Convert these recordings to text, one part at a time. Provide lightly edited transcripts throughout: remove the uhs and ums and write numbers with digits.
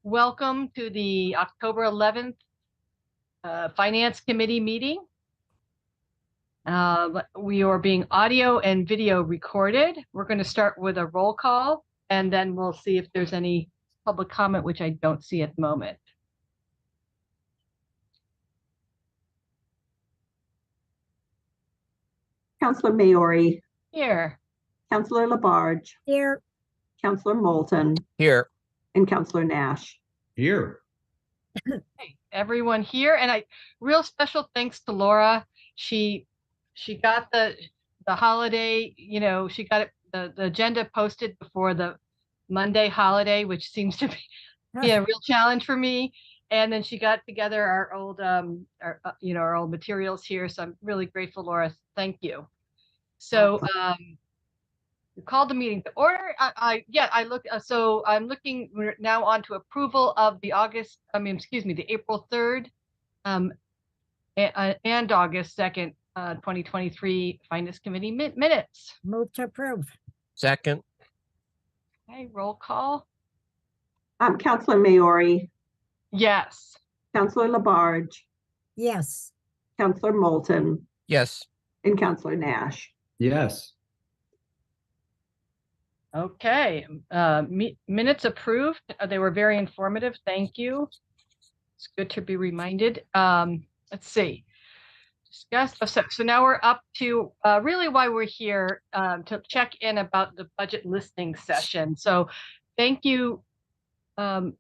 welcome to the October 11th Finance Committee meeting. We are being audio and video recorded. We're going to start with a roll call, and then we'll see if there's any public comment, which I don't see at the moment. Councillor Maori. Here. Councillor Labarge. Here. Councillor Moulton. Here. And Councillor Nash. Here. Hey, everyone here, and real special thanks to Laura. She got the holiday, she got the agenda posted before the Monday holiday, which seems to be a real challenge for me. And then she got together our old old materials here. So I'm really grateful, Laura. Thank you. So we called the meeting to order. I'm looking. We're now on to approval of the the April 3rd, and August 2nd, 2023 Finance Committee minutes. Move to approve. Second. Okay, roll call. Councillor Maori. Yes. Councillor Labarge. Yes. Councillor Moulton. Yes. And Councillor Nash. Yes. Okay, minutes approved. They were very informative. Thank you. It's good to be reminded. Let's see. Discuss. So now we're up to really why we're here, to check in about the budget listening session. So thank you. And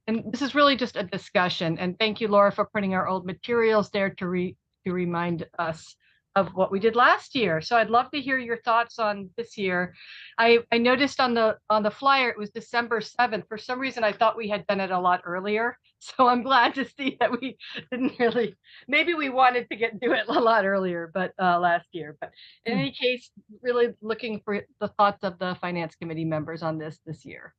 this is really just a discussion. And thank you, Laura, for putting our old materials there to remind us of what we did last year. So I'd love to hear your thoughts on this year. I noticed on the flyer it was December 7th. For some reason, I thought we had done it a lot earlier. So I'm glad to see that we didn't really. Maybe we wanted to do it a lot earlier, but last year. But in any case, really looking for the thoughts of the Finance Committee members on this year.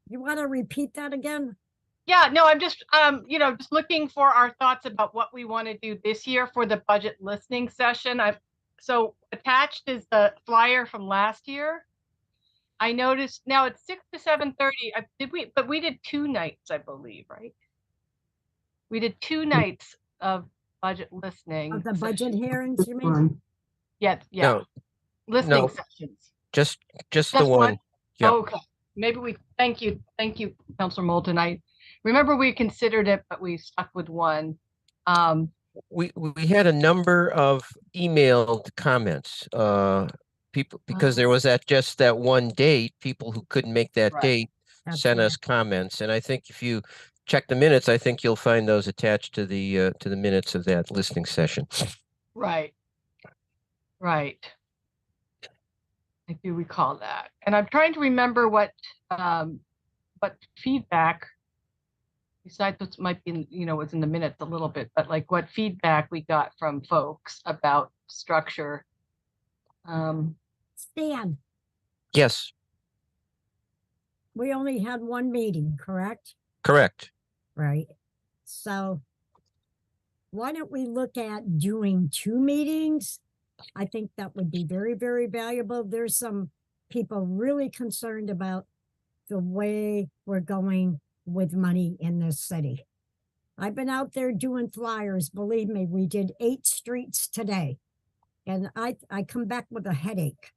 You want to repeat that again? Yeah, no, I'm just, just looking for our thoughts about what we want to do this year for the budget listening session. So attached is the flyer from last year. I noticed now it's 6 to 7:30. But we did 2 nights, I believe, right? We did 2 nights of budget listening. Of the budget hearings, you mean? Yeah. No. Listening sessions. Just the one. Yep. Oh, okay. Maybe thank you, Councilor Moulton. I remember we considered it, but we stuck with one. We had a number of emailed comments. People, because there was that one date, people who couldn't make that date sent us comments. And I think if you check the minutes, I think you'll find those attached to the minutes of that listening session. Right. I do recall that. And I'm trying to remember what feedback, besides what might be, was in the minutes a little bit, but like what feedback we got from folks about structure. Stan. Yes. We only had 1 meeting, correct? Correct. Right. So why don't we look at doing 2 meetings? I think that would be very, very valuable. There's some people really concerned about the way we're going with money in this city. I've been out there doing flyers. Believe me, we did 8 streets today. And I come back with a headache.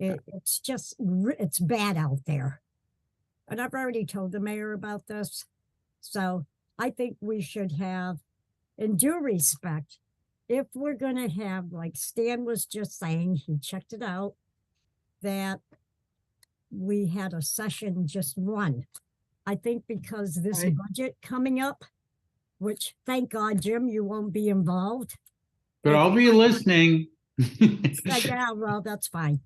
It's bad out there. And I've already told the mayor about this. So I think we should have, in due respect, if we're going to have, like Stan was just saying, he checked it out, that we had a session, just 1. I think because this budget coming up, which thank God, Jim, you won't be involved. But I'll be listening. Yeah, well, that's fine.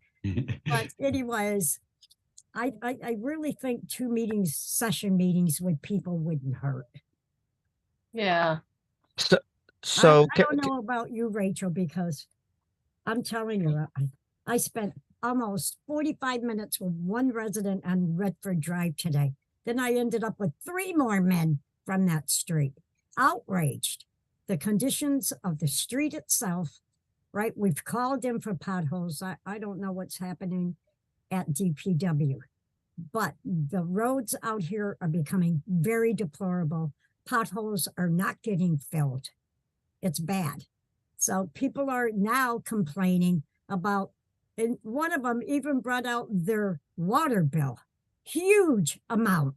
But anyways, I really think 2 session meetings with people wouldn't hurt. Yeah. So I don't know about you, Rachel, because I'm telling you, I spent almost 45 minutes with 1 resident on Redford Drive today. Then I ended up with 3 more men from that street, outraged. The conditions of the street itself, right? We've called in for potholes. I don't know what's happening at DPW, but the roads out here are becoming very deplorable. Potholes are not getting filled. It's bad. So people are now complaining about, and one of them even brought out their water bill. Huge amount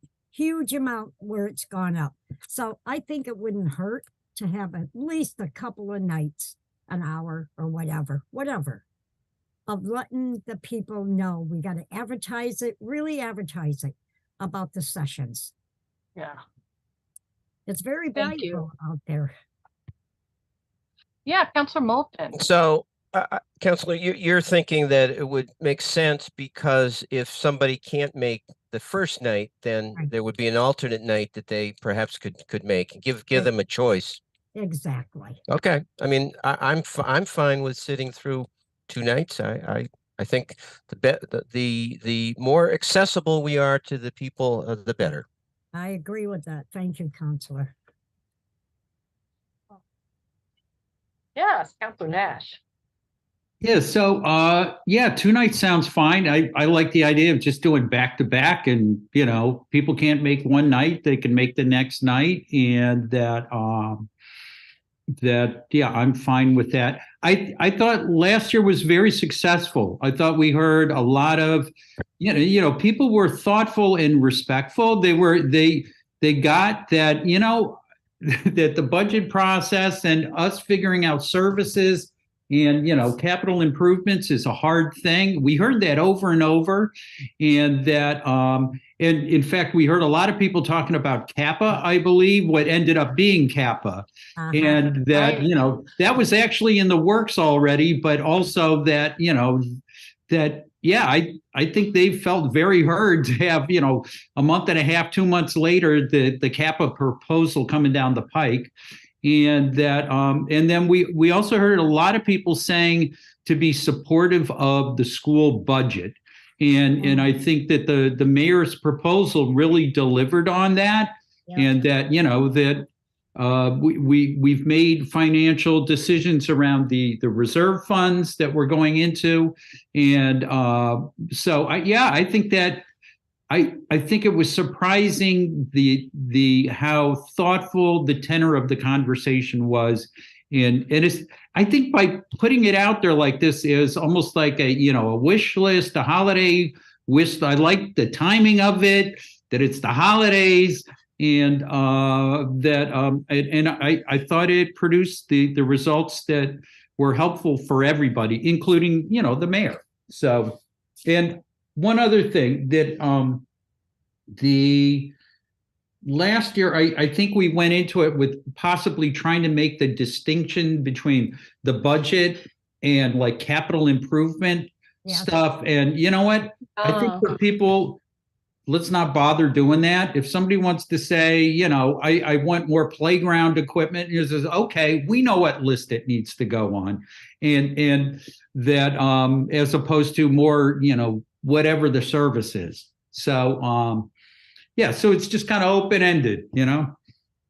where it's gone up. So I think it wouldn't hurt to have at least a couple of nights, an hour or whatever, of letting the people know. We got to advertise it, really advertise it about the sessions. Yeah. It's very Thank you. valuable out there. Yeah, Counselor Moulton. So, Counselor, you're thinking that it would make sense because if somebody can't make the first night, then Right. there would be an alternate night that they perhaps could make and give them a choice. Exactly. Okay. I mean, I'm fine with sitting through 2 nights. I think the more accessible we are to the people, the better. I agree with that. Thank you, Counselor. Yes, Counselor Nash. Yeah, so yeah, 2 nights sounds fine. I like the idea of just doing back to back, and people can't make one night, they can make the next night, and that yeah, I'm fine with that. I thought last year was very successful. I thought we heard a lot of people were thoughtful and respectful. They got that that the budget process and us figuring out services and capital improvements is a hard thing. We heard that over and over, and that and in fact we heard a lot of people talking about Kappa, I believe, what ended up being Kappa. And that that was actually in the works already, but also that that yeah, I think they felt very heard to have a month and a half, 2 months later the Kappa proposal coming down the pike. And that and then we also heard a lot of people saying to be supportive of the school budget. And I think that the mayor's proposal really delivered on that. Yep. And that that we've made financial decisions around the reserve funds that we're going into. And so I think that I think it was surprising the how thoughtful the tenor of the conversation was. And it's, I think by putting it out there like this is almost like a wish list, a holiday wish. I like the timing of it, that it's the holidays, and I thought it produced the results that were helpful for everybody, including the mayor. So, and one other thing that the last year, I think we went into it with possibly trying to make the distinction between the budget and like capital improvement stuff. And you know what? I think for people, let's not bother doing that. If somebody wants to say, I want more playground equipment, it says, okay, we know what list it needs to go on. And that as opposed to more, whatever the service is. So yeah, so it's just kind of open-ended,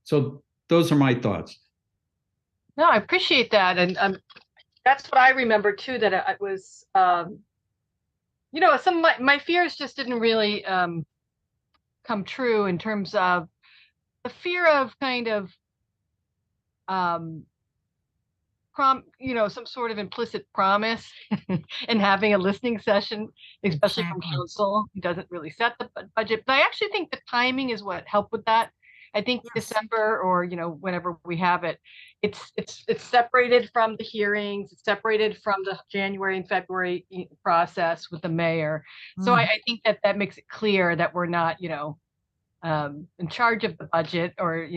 So those are my thoughts. No, I appreciate that. And that's what I remember too, that it was some of my fears just didn't really come true in terms of the fear of kind of some sort of implicit promise and having a listening session, especially from council who doesn't really set the budget. But I actually think the timing is what helped with that. I think December or whenever we have it, it's separated from the hearings, it's separated from the January and February process with the mayor. So I think that makes it clear that we're not in charge of the budget or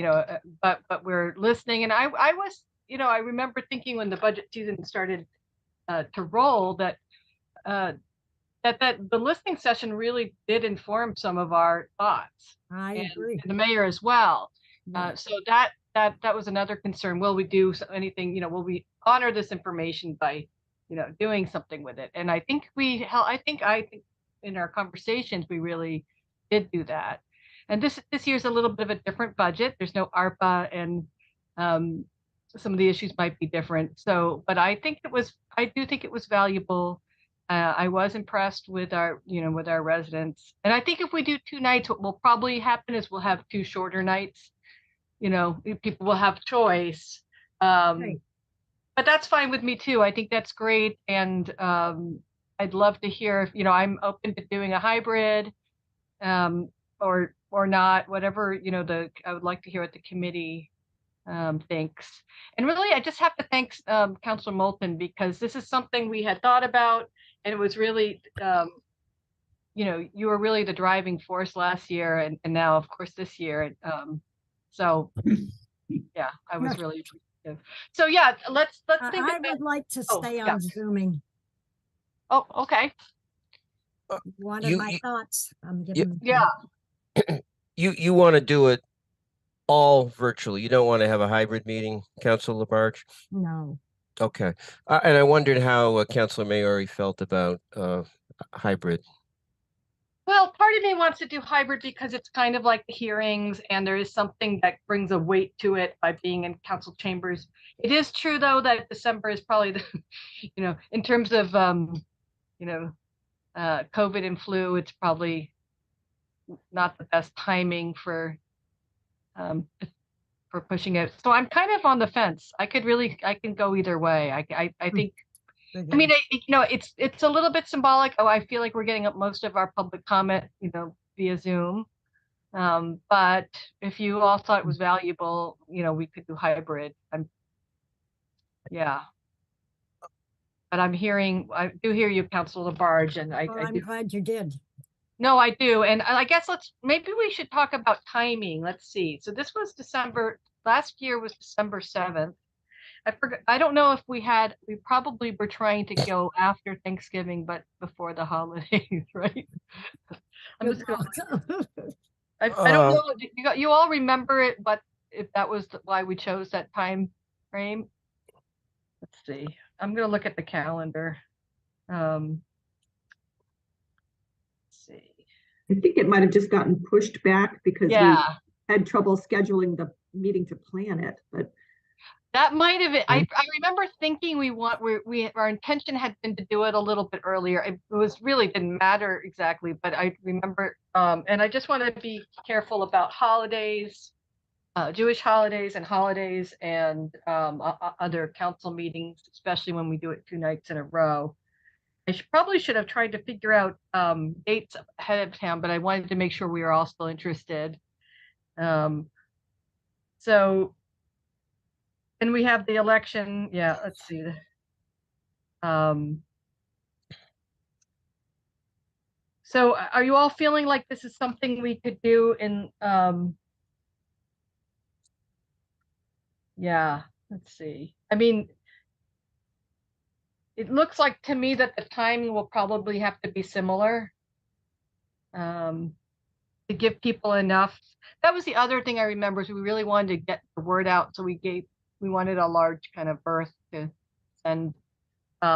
but we're listening. And I was I remember thinking when the budget season started to roll that the listening session really did inform some of our thoughts. I agree. And the mayor as well. So that was another concern. Will we do anything? Will we honor this information by doing something with it? And I think I think in our conversations we really did do that. And this year's a little bit of a different budget. There's no ARPA, and some of the issues might be different. So, but I do think it was valuable. I was impressed with with our residents. And I think if we do 2 nights, what will probably happen is we'll have 2 shorter nights. People will have choice. Right. But that's fine with me too. I think that's great. And I'd love to hear if, I'm open to doing a hybrid, or not, whatever, I would like to hear what the committee thinks. And really, I just have to thank Councilor Moulton, because this is something we had thought about, and it was really, you were really the driving force last year, and now, of course, this year. So, yeah, I was really appreciative. So, yeah, let's think I about. would like to Oh, stay yeah. on Zooming. Oh, okay. One You- of my you- thoughts. I'm giving. Yeah. You want to do it all virtually. You don't want to have a hybrid meeting, Councilor Labarge? No. Okay. And I wondered how Councilor Maori felt about hybrid. Well, part of me wants to do hybrid because it's kind of like the hearings, and there is something that brings a weight to it by being in council chambers. It is true, though, that December is probably the, in terms of, COVID and flu, it's probably not the best timing for pushing it. So I'm kind of on the fence. I can go either way. I think. I mean, it's a little bit symbolic. Oh, I feel like we're getting up most of our public comment, via Zoom. But if you all thought it was valuable, we could do hybrid. Yeah. But I do hear you, Councilor Labarge, and Well, I'm do. glad you did. No, I do. And I guess maybe we should talk about timing. Let's see. So this was last year was December 7th. I forgot. I don't know if we probably were trying to go after Thanksgiving, but before the holidays, right? I'm just gonna, I don't know. You all remember it, but if that was why we chose that time frame. Let's see. I'm gonna look at the calendar. Let's see. I think it might have just gotten pushed back because we Yeah. had trouble scheduling the meeting to plan it, but That might have. I remember thinking our intention had been to do it a little bit earlier. It was really didn't matter exactly, but I remember. And I just want to be careful about holidays, Jewish holidays and other council meetings, especially when we do it 2 nights in a row. I probably should have tried to figure out dates ahead of time, but I wanted to make sure we were all still interested. So. And we have the election. Yeah, let's see. So are you all feeling like this is something we could do in, yeah, let's see. I mean, it looks like to me that the timing will probably have to be similar, to give people enough. That was the other thing I remember, is we really wanted to get the word out. So we wanted a large kind of berth to send.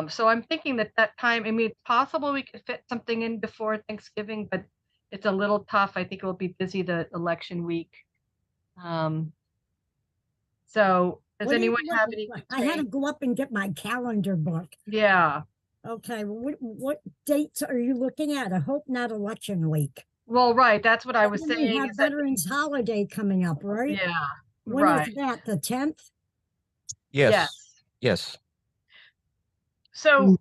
So I'm thinking that time, I mean, it's possible we could fit something in before Thanksgiving, but it's a little tough. I think it will be busy the election week. So does anyone have any? I had to go up and get my calendar book. Yeah. Okay, what dates are you looking at? I hope not election week. Well, right. That's what I was We saying. have Veterans Holiday coming up, right? Yeah. When right. is that? The 10th? Yes. Yes. So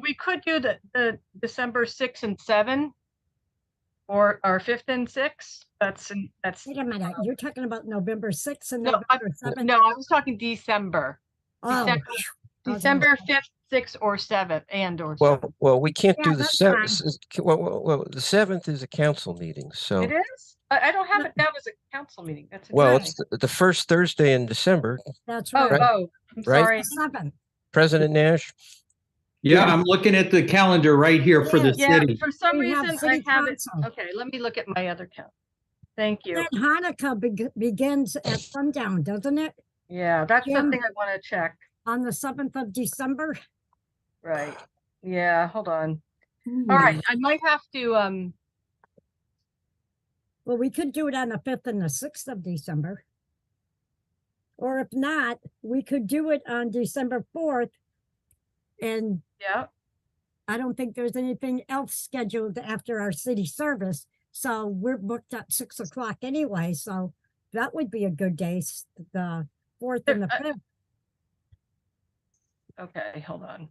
we could do the December 6th and 7th, or 5th and 6th. That's. Wait a minute, you're talking about November 6th and No, November 7th? No, I was talking December. Oh, December 5th, 6th, or 7th, or 7th. Well, we can't Yeah, do the that's 7th. Well, the 7th is a council meeting, so. It is? I don't have it down as a council meeting. That's Well, right. it's the first Thursday in December, that's Oh, right. I'm Right? sorry. 7th. President Nash. Yeah, I'm looking at the calendar right here for the Yeah, city. for some We have reason I city have it. council. Okay, let me look at my other count. Thank you. Then Hanukkah begins at sundown, doesn't it? Yeah, that's Jim? something I want to check. On the 7th of December? Right. Yeah, hold on. All right, I might have to, Well, we could do it on the 5th and the 6th of December. Or if not, we could do it on December 4th. And Yeah, I don't think there's anything else scheduled after our city service. So we're booked at 6 o'clock anyway. So that would be a good day, the 4th and the 5th. okay, hold on.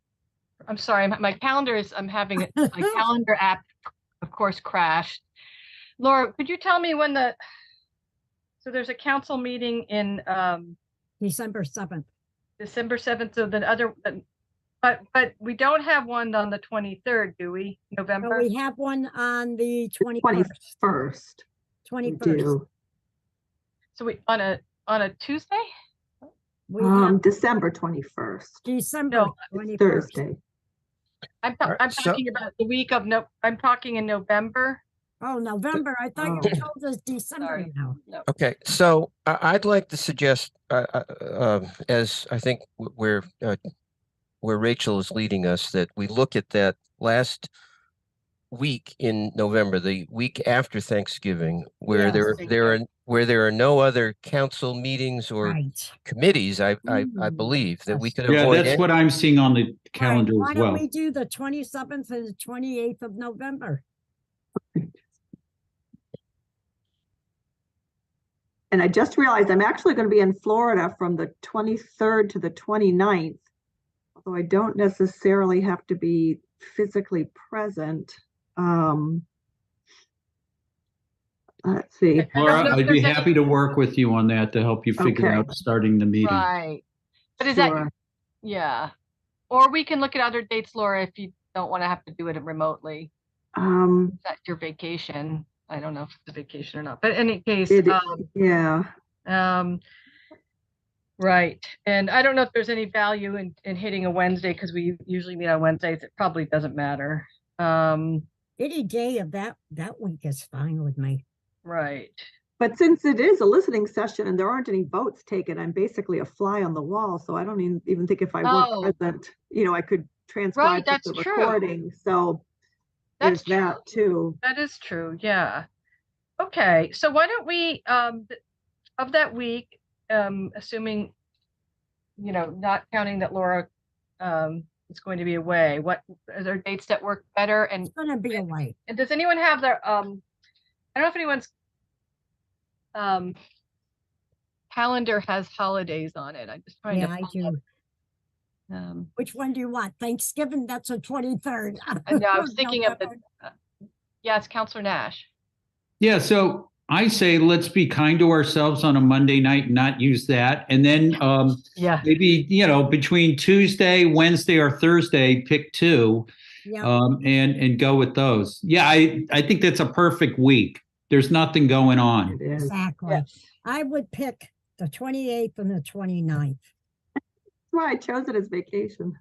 I'm sorry, my calendar is, I'm having my calendar app, of course, crashed. Laura, could you tell me when so there's a council meeting in December 7th. December 7th, so but we don't have one on the 23rd, do we? So November? we have one on the 21st. 21st. We 21st. do. So we on a Tuesday? We have December 21st. December No, 21st. Thursday. I'm All right, I'm so- talking about the week of I'm talking in November. Oh, November. I thought Oh. you told us December Sorry. now. No. Okay, so I'd like to suggest, as I think where Rachel is leading us, that we look at that last week in November, the week after Thanksgiving, where Yes. there are no other council meetings or Right. committees. I believe that we Yes. could Yeah, avoid. that's what I'm seeing on the All right, calendar why as don't well. we do the 27th and the 28th of November? And I just realized I'm actually going to be in Florida from the 23rd to the 29th, although I don't necessarily have to be physically present. Let's see. I don't Laura, know if I'd be there's any- happy to work with you on that to help you figure Okay. out starting the meeting. Right. But is that, Sure. yeah. Or we can look at other dates, Laura, if you don't want to have to do it remotely. Um, Is that your vacation? I don't know if it's a vacation or not, but in any case, yeah. right. And I don't know if there's any value in hitting a Wednesday because we usually meet on Wednesdays. It probably doesn't matter. Any day of that week is fine with me. Right. But since it is a listening session and there aren't any votes taken, I'm basically a fly on the wall. So I don't even think if I Oh. weren't present, I could transcribe that's the true. recording. So That's there's that too. That is true. Yeah. Okay. So why don't we, of that week, assuming, not counting that Laura, is going to be away, what are there dates that work better? And It's gonna be away. does anyone have their, I don't know if anyone's, calendar has holidays on it. I'm just trying Yeah, to I pull up, do. Which one do you want? Thanksgiving, that's the 23rd. I know, I was thinking of November. yes, Counselor Nash. Yeah, so I say let's be kind to ourselves on a Monday night and not use that. And then Yeah. maybe, between Tuesday, Wednesday, or Thursday, pick two Yeah, and go with those. Yeah, I think that's a perfect week. There's nothing going on. It is. exactly. Yes. I would pick the 28th and the 29th. That's why I chose it as vacation.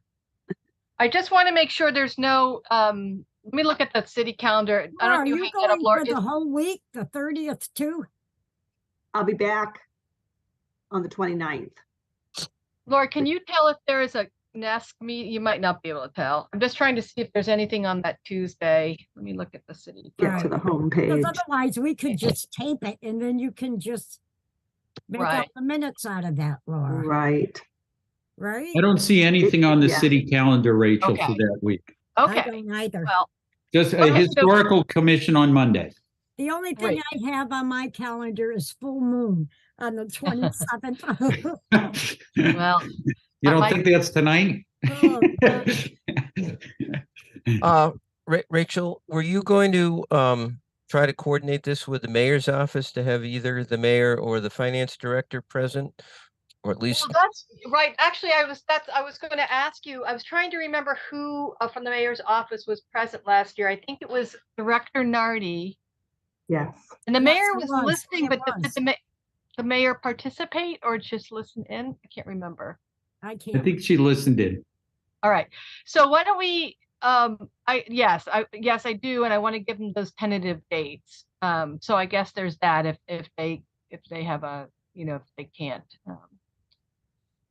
I just want to make sure there's no, let me look at the city calendar. I Laura, don't are know if you you have that up, going Laura. for the whole week, the 30th too? I'll be back on the 29th. Laura, can you tell if there is a NESC meet? You might not be able to tell. I'm just trying to see if there's anything on that Tuesday. Let me look at the city. Get to Right. the Because homepage. otherwise we could just tape it and then you can just make Right. up the minutes out of that, Laura. Right. Right? I don't see anything on the Yeah. city calendar, Rachel, for Okay. that week. I Okay, don't either. well, Just a Okay, so- historical commission on Monday. The only thing Great. I have on my calendar is full moon on the 27th. well, You don't my- think that's tonight? Oh, Rachel, were you going to try to coordinate this with the mayor's office to have either the mayor or the finance director present? Or at least, well, that's right. Actually, I was going to ask you, I was trying to remember who from the mayor's office was present last year. I think it was Director Nardi. Yes. And the Yes, mayor it was was. listening, It but was. did the mayor participate or just listen in? I can't remember. I I can't. think she listened in. All right. So why don't we, yes, I do. And I want to give them those tentative dates. So I guess there's that if they have if they can't.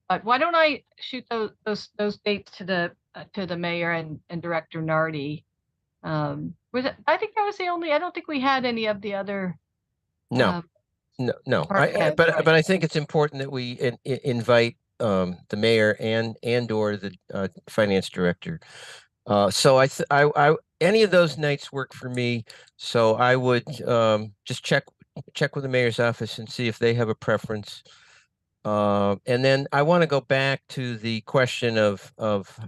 But why don't I shoot those dates to the mayor and Director Nardi? I think that was the only, I don't think we had any of the other. no. No, Department but heads, but I think it's important that we invite the mayor and or the finance director. So I any of those nights work for me. So I would just check with the mayor's office and see if they have a preference. And then I want to go back to the question of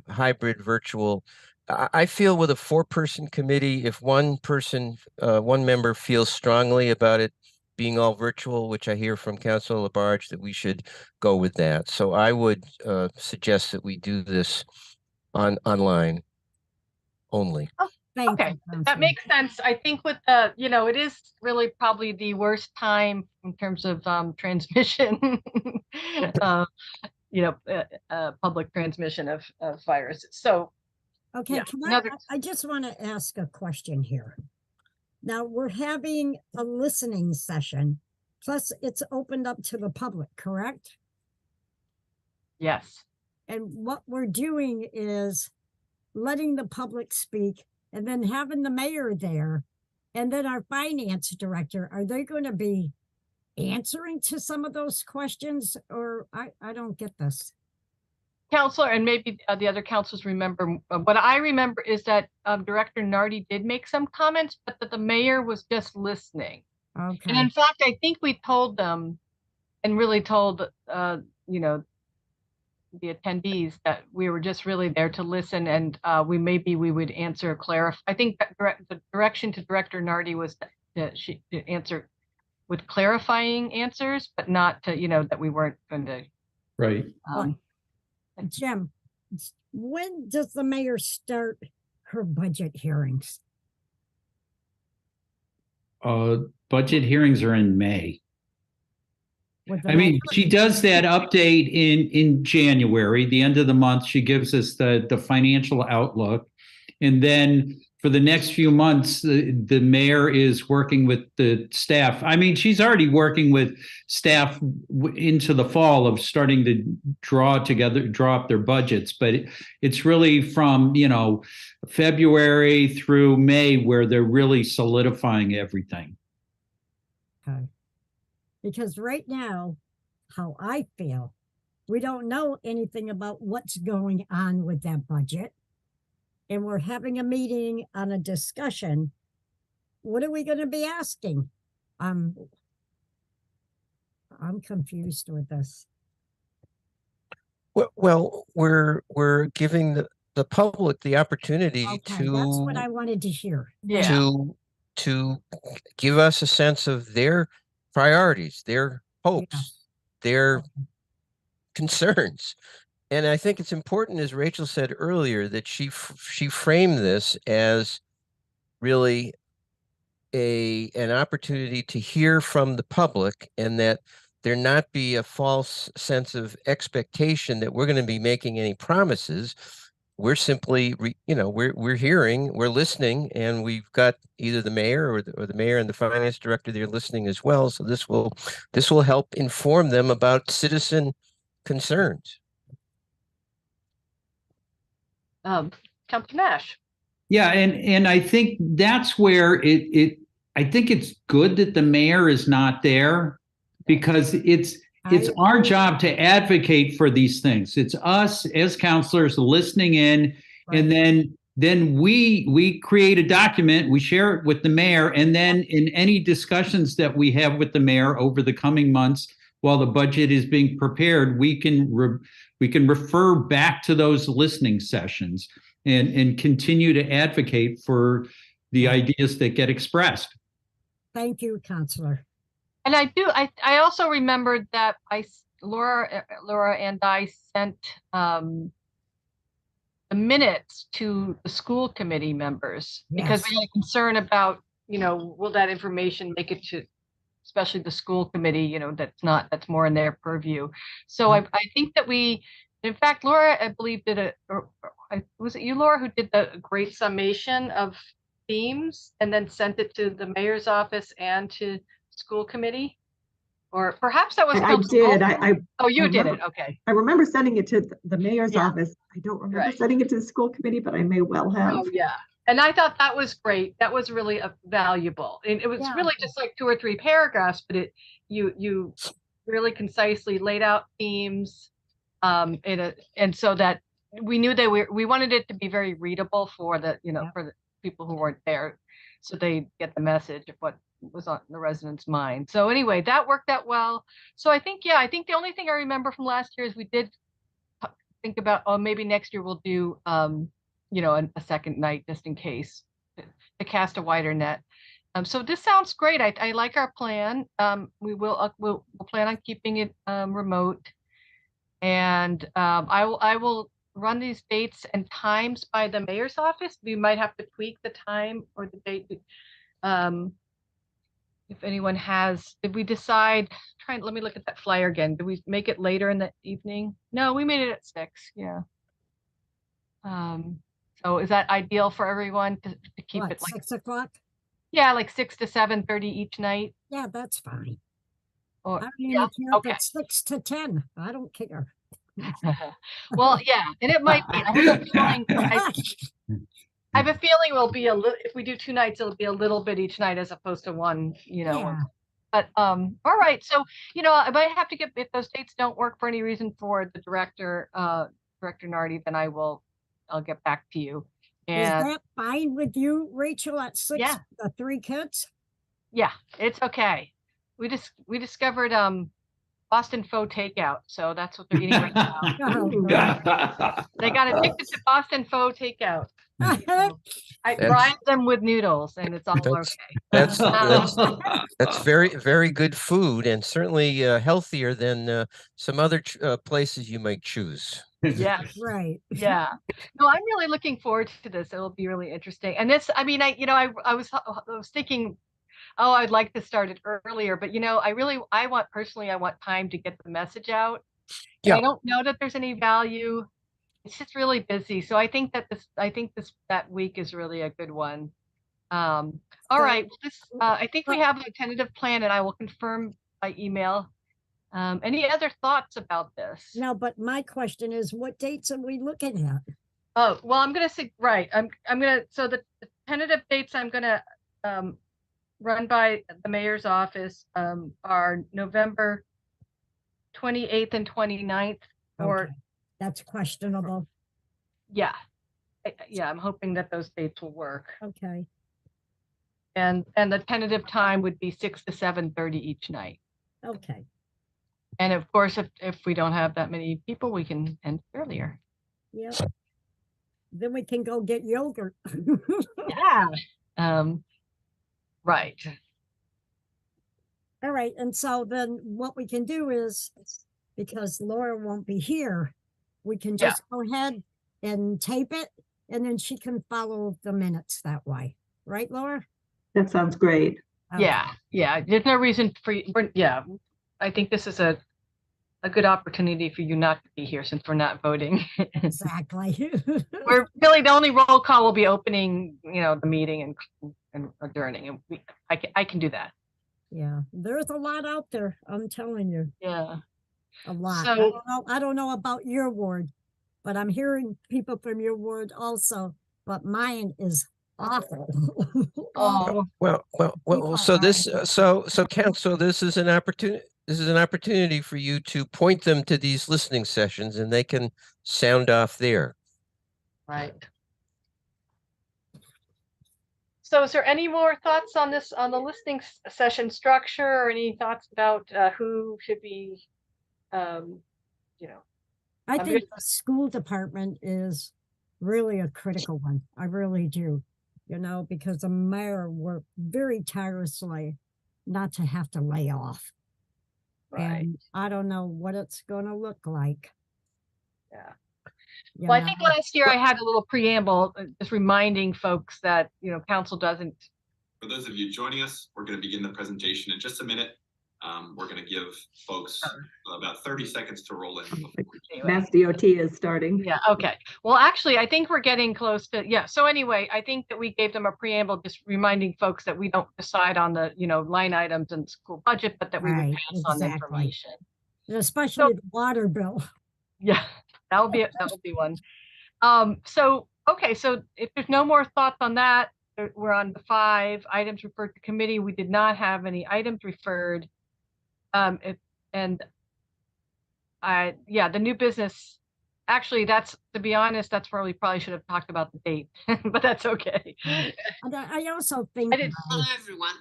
hybrid virtual. I feel with a 4-person committee, if one member feels strongly about it being all virtual, which I hear from Councilor Labarge, that we should go with that. So I would suggest that we do this online only. Thank Okay, you, that Counselor. makes sense. I think with it is really probably the worst time in terms of transmission, uh, public transmission of viruses. So Okay, yeah, can another. I just want to ask a question here. Now, we're having a listening session, plus it's opened up to the public, correct? Yes. And what we're doing is letting the public speak and then having the mayor there and then our finance director. Are they going to be answering to some of those questions, or I don't get this? Counselor, and maybe the other counselors remember, what I remember is that Director Nardi did make some comments, but that the mayor was just listening. Okay. And in fact, I think we told them and really told, the attendees that we were just really there to listen, and we would answer, clarify. I think that the direction to Director Nardi was that she to answer with clarifying answers, but not to, that we weren't going to. Right. Jim, when does the mayor start her budget hearings? Budget hearings are in May. With I mean, she does that update in January, the end of the month. She gives us the financial outlook. And then for the next few months, the mayor is working with the staff. I mean, she's already working with staff into the fall of starting to draw up their budgets. But it's really from, February through May where they're really solidifying everything. Okay. Because right now, how I feel, we don't know anything about what's going on with that budget. And we're having a meeting on a discussion. What are we going to be asking? I'm confused with this. Well, we're giving the public the opportunity Okay, that's what I wanted to hear. Yeah. to give us a sense of their priorities, their hopes, their concerns. And I think it's important, as Rachel said earlier, that she framed this as really an opportunity to hear from the public, and that there not be a false sense of expectation that we're going to be making any promises. We're simply, we're hearing, we're listening, and we've got either the mayor or the mayor and the finance director there listening as well. So this will help inform them about citizen concerns. Councilor Nash. Yeah, and I think that's where I think it's good that the mayor is not there, because it's our job to advocate for these things. It's us as counselors listening in, right. And then we create a document, we share it with the mayor, and then in any discussions that we have with the mayor over the coming months while the budget is being prepared, we can refer back to those listening sessions and continue to advocate for the ideas that get expressed. Thank you, Counselor. And I also remembered that Laura and I sent the minutes to the school committee members, because we had a concern about, will that information make it to, especially the school committee, that's more in their purview. So I think that in fact, Laura, I believe was it you, Laura, who did the great summation of themes and then sent it to the mayor's office and to school committee? Or perhaps that was I did. You did it. Okay. I remember sending it to the mayor's Yeah. office. I don't remember Right. sending it to the school committee, but I may well have. Oh, yeah. And I thought that was great. That was really valuable. And it was Yeah. really just like 2 or 3 paragraphs, but you really concisely laid out themes, and so that we knew we wanted it to be very readable for Yeah. for the people who weren't there, so they get the message of what was on the residents' mind. So anyway, that worked out well. So I think the only thing I remember from last year is we did think about, oh, maybe next year we'll do a second night just in case to cast a wider net. So this sounds great. I like our plan. We'll plan on keeping it remote, and I will run these dates and times by the mayor's office. We might have to tweak the time or the date. If anyone did we decide? Let me look at that flyer again. Did we make it later in the evening? No, we made it at 6. Yeah. So is that ideal for everyone to keep What, it like 6 o'clock? yeah, like 6 to 7:30 each night? Yeah, that's fine. Or I don't even yeah, care okay. if it's 6 to 10. I don't care. Well, yeah, and it might be. I have a feeling we'll be a little. If we do 2 nights, it'll be a little bit each night as opposed to one. Yeah. But all right. So I might have to get, if those dates don't work for any reason for the director, Director Nardi, then I'll get back to you. Is And that fine with you, Rachel, at 6, Yeah. the 3 kids? yeah, it's okay. We discovered Boston faux takeout, so that's what they're eating right now. Oh, They got addicted to Boston faux takeout. God. I That's- brine them with noodles, and it's all That's- okay. That's very, very good food, and certainly healthier than some other places you might choose. Yeah, Right. yeah. No, I'm really looking forward to this. It'll be really interesting. And this, I mean, I was thinking, oh, I'd like to start it earlier, but I want time to get the message out. And Yeah. I don't know that there's any value. It's just really busy. So I think that week is really a good one. All So- right. I think we have a tentative plan, and I will confirm by email. Any other thoughts about this? No, but my question is, what dates are we looking at? Oh, well, I'm gonna say, right. I'm gonna, so the tentative dates I'm gonna run by the mayor's office are November 28th and 29th, or Okay. That's questionable. yeah. I'm hoping that those dates will work. Okay. And the tentative time would be 6 to 7:30 each night. Okay. And of course, if we don't have that many people, we can end earlier. Yeah. Then we can go get yogurt. Yeah. Right. All right. And so then what we can do is, because Laura won't be here, we can Yeah. just go ahead and tape it, and then she can follow the minutes that way. Right, Laura? That sounds great. Okay. Yeah. There's no reason for you. Yeah. I think this is a good opportunity for you not to be here since we're not voting. Exactly. We're really, the only roll call will be opening, the meeting and adjourning. And I can do that. Yeah. There's a lot out there. I'm telling you. Yeah. A lot. So- I don't know about your ward, but I'm hearing people from your ward also, but mine is awful. Oh, Well, so council, this is an opportunity. This is an opportunity for you to point them to these listening sessions, and they can sound off there. right. So is there any more thoughts on this, on the listening session structure, or any thoughts about who should be, I I'm think good. the school department is really a critical one. I really do. Because the mayor worked very tirelessly not to have to lay off. Right. And I don't know what it's going to look like. Yeah. you Well, I think know. last year I had a little preamble, just reminding folks that, council doesn't. For those of you joining us, we're going to begin the presentation in just a minute. We're going to give folks about 30 seconds to roll in. Anyway. Mass DOT is starting. Yeah, okay. Well, actually, I think we're getting close to, yeah. So anyway, I think that we gave them a preamble, just reminding folks that we don't decide on the, line items in the school budget, but that we would Right, pass on the exactly. information. And especially the water bill. Yeah, that would be one. So, Okay, so if there's no more thoughts on that, we're on the 5 items referred to committee. We did not have any items referred. And yeah, the new business, actually, that's, to be honest, that's where we probably should have talked about the date, but that's okay. And I also think, I didn't- Hello, everyone.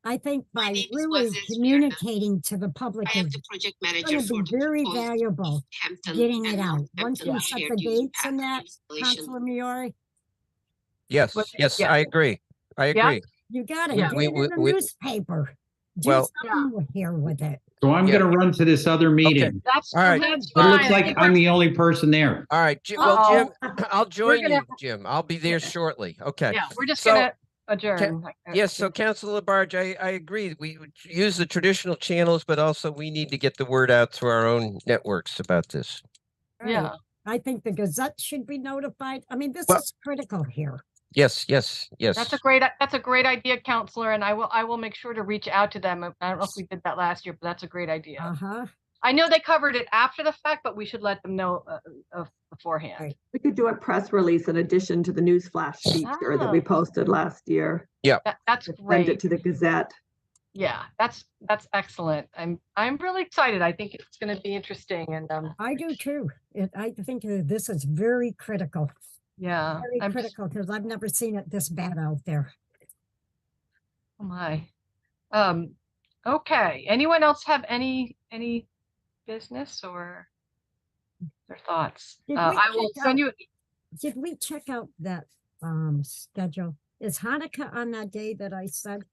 I think My by name is really Wazir Smirna. communicating to the public I am is the project going manager to for be the very proposed valuable, Hampton getting and it out. Once Northampton we set shared the use dates and that, installation. Councilor Miori, Yes, But- yes, yeah. I agree. I Yeah. agree. you got it. Yeah. Get it in the newspaper. Do Well- something here with it. So I'm Yeah. gonna run to this other meeting. That's, All right. that's It fine. looks like I'm the only person there. All right, well, Uh-oh. Jim, I'll join gonna- you, Jim. I'll be there shortly. Okay. Yeah, we're just So- gonna adjourn. Yes, so Councilor Labarge, I agree. We would use the traditional channels, but also we need to get the word out through our own networks about this. Right. Yeah, I think the Gazette should be notified. I mean, this Well- is critical here. Yes, yes, yes. that's a great idea, Counselor, and I will make sure to reach out to them. I don't know if we did that last year, but that's a great idea. Uh-huh. I know they covered it after the fact, but we should let them know beforehand. Right. We could do a press release in addition to the news flash feature that we Oh. posted last year. That's Send great. it to the Gazette. Yeah, that's excellent. I'm really excited. I think it's going to be interesting, and I do too. I think this is very critical, yeah, very critical, because I've never seen it this bad out there. Oh my. Okay. Anyone else have any business or their thoughts? Did we I will check send you. Did we check out that schedule? Is Hanukkah on that day that I said?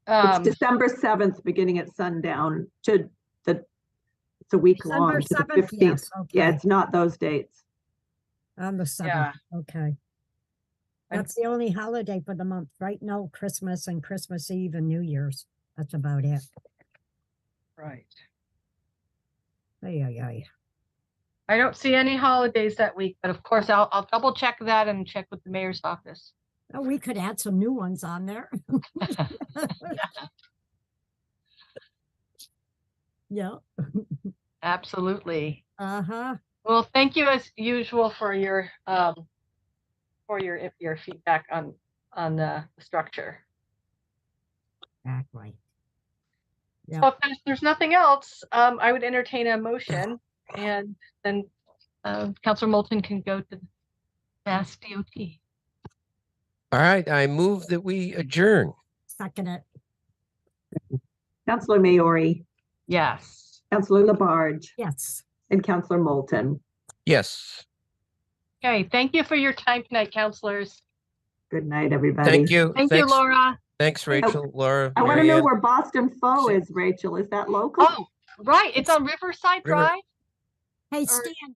It's December 7th, beginning at sundown it's a week December long to the 7th? 15th. Yes, Yeah, okay, it's not those dates. on the 7th, Yeah. okay. That's the only holiday for the month, right? No Christmas and Christmas Eve and New Year's. That's about it. Right. Ay, ay, ay. I don't see any holidays that week, but of course I'll double check that and check with the mayor's office. Oh, we could add some new ones on there. Yeah, Absolutely. uh-huh. Well, thank you as usual for your feedback on the structure. Exactly. Yeah. So if there's nothing else, I would entertain a motion, and then Councilor Moulton can go to the Mass DOT. All right, I move that we adjourn. Second it. Councilor Maori, Yes. Councilor Labarge, Yes. and Councilor Moulton. Yes, Okay, thank you for your time tonight, counselors. Good night, everybody. thank you. Thank you, Thanks- Thanks, Thanks, Rachel, Laura, I want to know Marianne. where Boston Foe is, Rachel. Is that local? Oh, right, it's on Riverside River- Drive? Hey, Or- Stan,